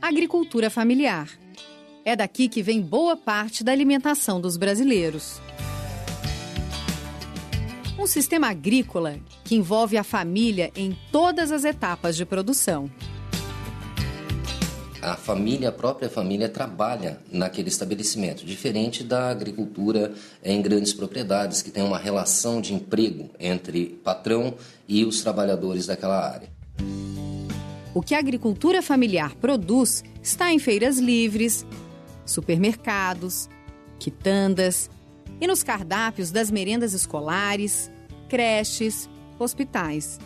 agricultura familiar. É daqui que vem boa parte da alimentação dos brasileiros. Um sistema agrícola que envolve a família em todas as etapas de produção. A própria família trabalha naquele estabelecimento, diferente da agricultura em grandes propriedades, que tem uma relação de emprego entre patrão e os trabalhadores daquela área. O que a agricultura familiar produz está em feiras livres, supermercados, quitandas e nos cardápios das merendas escolares, creches, hospitais.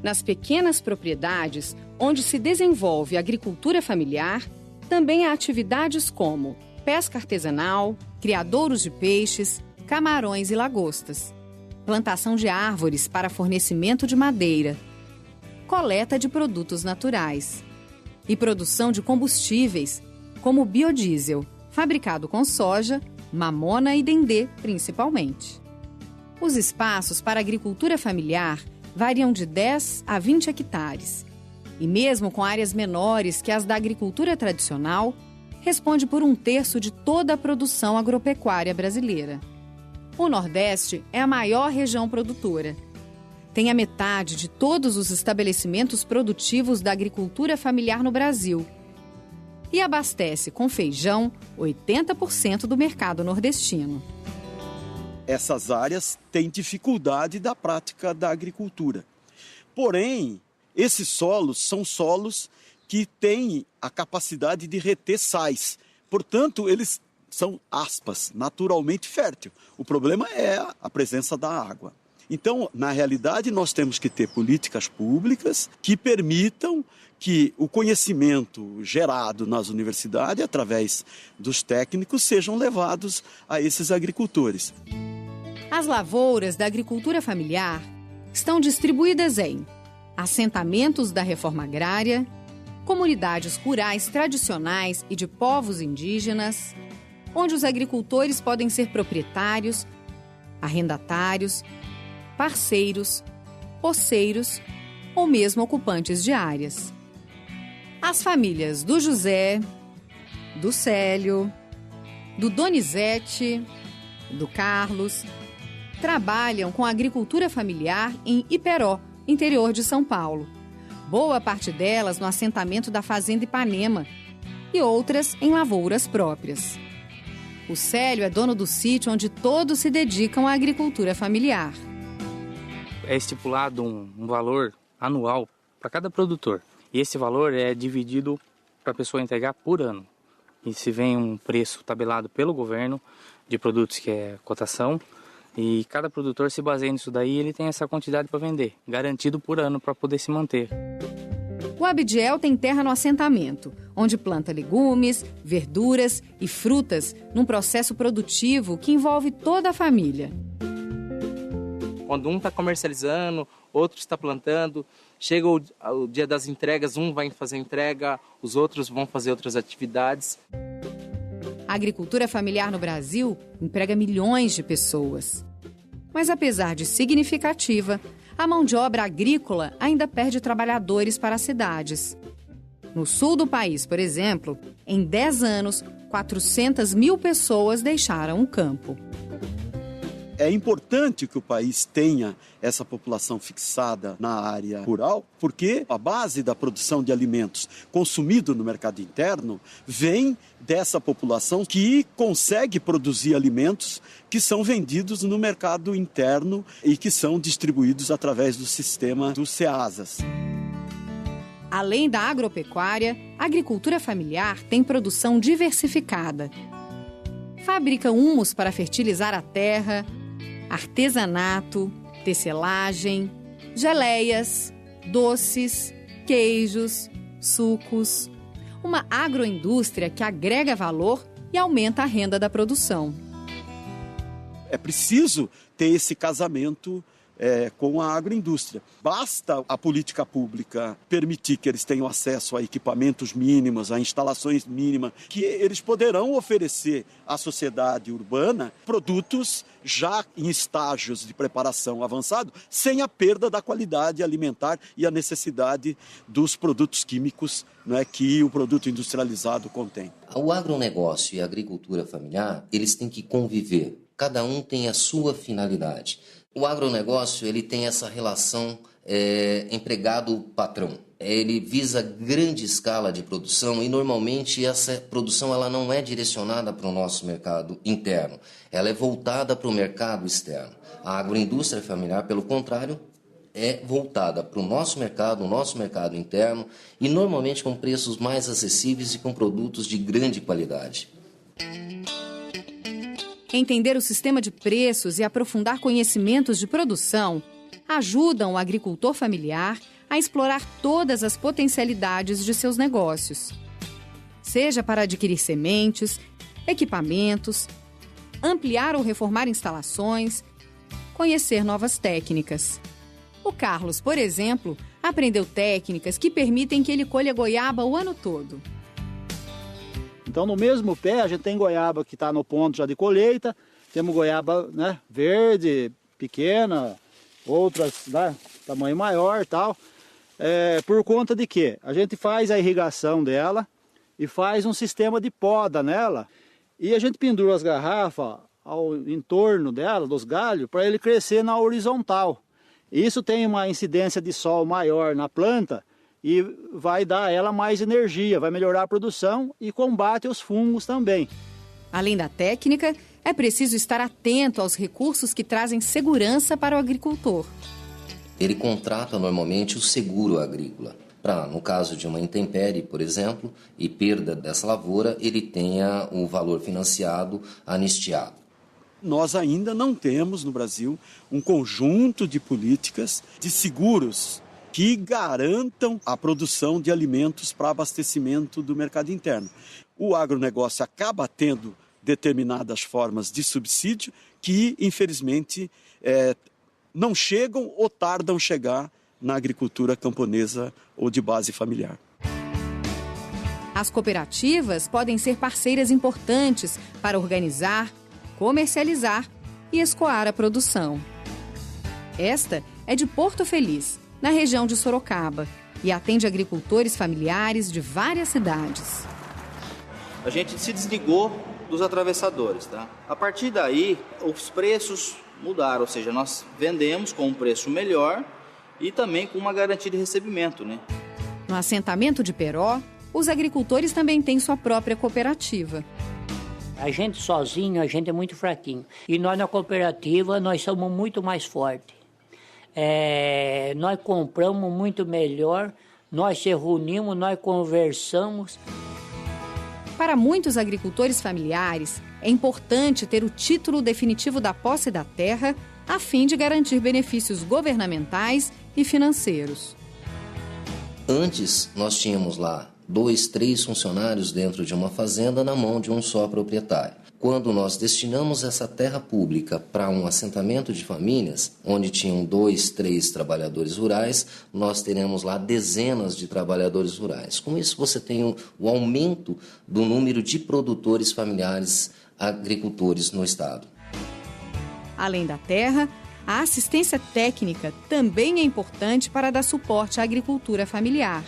Nas pequenas propriedades onde se desenvolve a agricultura familiar, também há atividades como pesca artesanal, criadouros de peixes, camarões e lagostas, plantação de árvores para fornecimento de madeira, coleta de produtos naturais e produção de combustíveis, como o biodiesel, fabricado com soja, mamona e dendê, principalmente. Os espaços para a agricultura familiar variam de 10 a 20 hectares. E mesmo com áreas menores que as da agricultura tradicional, responde por 1/3 de toda a produção agropecuária brasileira. O Nordeste é a maior região produtora. Tem a metade de todos os estabelecimentos produtivos da agricultura familiar no Brasil. E abastece com feijão 80% do mercado nordestino. Essas áreas têm dificuldade da prática da agricultura. Porém, esses solos são solos que têm a capacidade de reter sais. Portanto, eles são, aspas, naturalmente fértil. O problema é a presença da água. Então, na realidade, nós temos que ter políticas públicas que permitam que o conhecimento gerado nas universidades, através dos técnicos, sejam levados a esses agricultores. As lavouras da agricultura familiar estão distribuídas em assentamentos da reforma agrária, comunidades rurais tradicionais e de povos indígenas, onde os agricultores podem ser proprietários, arrendatários, parceiros, poceiros ou mesmo ocupantes de áreas. As famílias do José, do Célio, do Donizete, do Carlos, trabalham com a agricultura familiar em Iperó, interior de São Paulo. Boa parte delas no assentamento da Fazenda Ipanema e outras em lavouras próprias. O Célio é dono do sítio onde todos se dedicam à agricultura familiar. É estipulado um valor anual para cada produtor. E esse valor é dividido para a pessoa entregar por ano. E se vem um preço tabelado pelo governo de produtos que é cotação, e cada produtor se baseia nisso daí, ele tem essa quantidade para vender, garantido por ano para poder se manter. O Abdiel tem terra no assentamento, onde planta legumes, verduras e frutas num processo produtivo que envolve toda a família. Quando um está comercializando, outro está plantando, chega o dia das entregas, um vai fazer entrega, os outros vão fazer outras atividades. A agricultura familiar no Brasil emprega milhões de pessoas. Mas apesar de significativa, a mão de obra agrícola ainda perde trabalhadores para as cidades. No sul do país, por exemplo, em 10 anos, 400 mil pessoas deixaram o campo. É importante que o país tenha essa população fixada na área rural, porque a base da produção de alimentos consumido no mercado interno vem dessa população que consegue produzir alimentos que são vendidos no mercado interno e que são distribuídos através do sistema dos SEASAs. Além da agropecuária, a agricultura familiar tem produção diversificada. Fabrica humus para fertilizar a terra, artesanato, tecelagem, geleias, doces, queijos, sucos. Uma agroindústria que agrega valor e aumenta a renda da produção. É preciso ter esse casamento com a agroindústria. Basta a política pública permitir que eles tenham acesso a equipamentos mínimos, a instalações mínimas, que eles poderão oferecer à sociedade urbana produtos já em estágios de preparação avançado, sem a perda da qualidade alimentar e a necessidade dos produtos químicos, né, que o produto industrializado contém. O agronegócio e a agricultura familiar, eles têm que conviver. Cada um tem a sua finalidade. O agronegócio, ele tem essa relação empregado-patrão. Ele visa grande escala de produção e, normalmente, essa produção ela não é direcionada para o nosso mercado interno. Ela é voltada para o mercado externo. A agroindústria familiar, pelo contrário, é voltada para o nosso mercado interno e, normalmente, com preços mais acessíveis e com produtos de grande qualidade. Entender o sistema de preços e aprofundar conhecimentos de produção ajudam o agricultor familiar a explorar todas as potencialidades de seus negócios. Seja para adquirir sementes, equipamentos, ampliar ou reformar instalações, conhecer novas técnicas. O Carlos, por exemplo, aprendeu técnicas que permitem que ele colha goiaba o ano todo. Então, no mesmo pé, a gente tem goiaba que está no ponto já de colheita, temos goiaba, né, verde, pequena, outras, né, tamanho maior e tal. Por conta de quê? A gente faz a irrigação dela e faz um sistema de poda nela e a gente pendura as garrafas ao entorno dela, dos galhos, para ele crescer na horizontal. Isso tem uma incidência de sol maior na planta e vai dar a ela mais energia, vai melhorar a produção e combate os fungos também. Além da técnica, é preciso estar atento aos recursos que trazem segurança para o agricultor. Ele contrata normalmente o seguro agrícola. Para, no caso de uma intempérie, por exemplo, e perda dessa lavoura, ele tenha o valor financiado anistiado. Nós ainda não temos no Brasil um conjunto de políticas de seguros que garantam a produção de alimentos para abastecimento do mercado interno. O agronegócio acaba tendo determinadas formas de subsídio que, infelizmente, não chegam ou tardam chegar na agricultura camponesa ou de base familiar. As cooperativas podem ser parceiras importantes para organizar, comercializar e escoar a produção. Esta é de Porto Feliz, na região de Sorocaba, e atende agricultores familiares de várias cidades. A gente se desligou dos atravessadores, tá? A partir daí, os preços mudaram, ou seja, nós vendemos com um preço melhor e também com uma garantia de recebimento, né? No assentamento de Peró, os agricultores também têm sua própria cooperativa. A gente sozinho, a gente é muito fraquinho. E nós na cooperativa, nós somos muito mais fortes. Nós compramos muito melhor, nós se reunimos, nós conversamos. Para muitos agricultores familiares, é importante ter o título definitivo da posse da terra a fim de garantir benefícios governamentais e financeiros. Antes, nós tínhamos lá 2, 3 funcionários dentro de uma fazenda na mão de um só proprietário. Quando nós destinamos essa terra pública para um assentamento de famílias, onde tinham 2, 3 trabalhadores rurais, nós teremos lá dezenas de trabalhadores rurais. Com isso, você tem o aumento do número de produtores familiares agricultores no estado. Além da terra, a assistência técnica também é importante para dar suporte à agricultura familiar.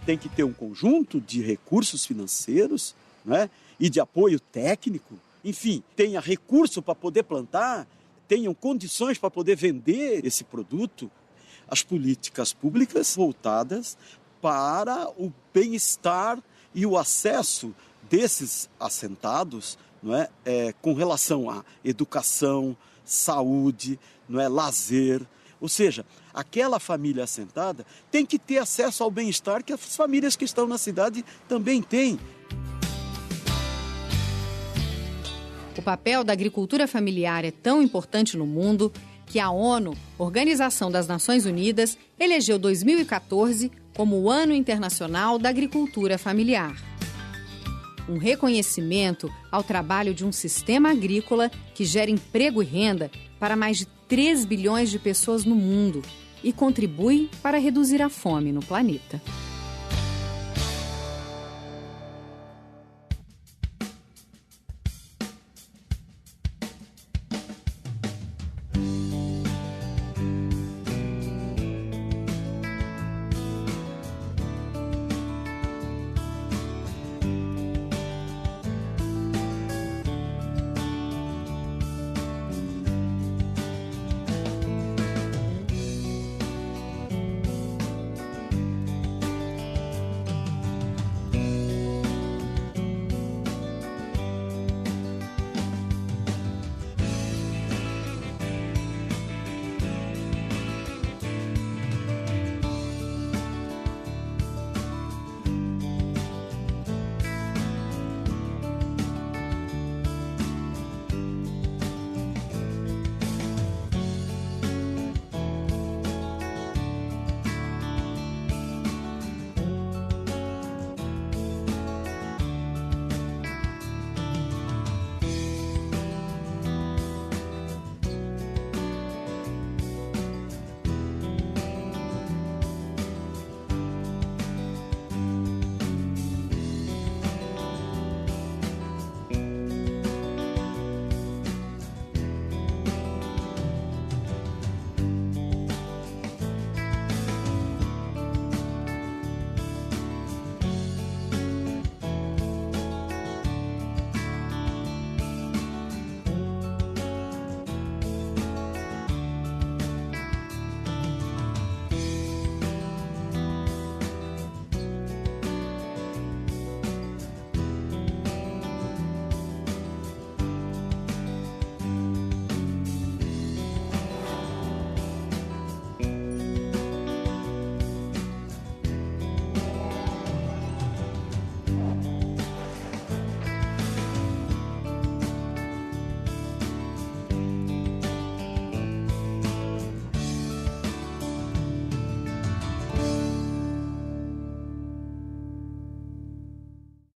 Tem que ter um conjunto de recursos financeiros, né, e de apoio técnico. Enfim, tenha recurso para poder plantar, tenham condições para poder vender esse produto. As políticas públicas voltadas para o bem-estar e o acesso desses assentados, não é, com relação à educação, saúde, não é, lazer. Ou seja, aquela família assentada tem que ter acesso ao bem-estar que as famílias que estão na cidade também têm. O papel da agricultura familiar é tão importante no mundo que a ONU, Organização das Nações Unidas, elegeu 2014 como o Ano Internacional da Agricultura Familiar. um reconhecimento ao trabalho de um sistema agrícola que gera emprego e renda para mais de 3 bilhões de pessoas no mundo e contribui para reduzir a fome no planeta.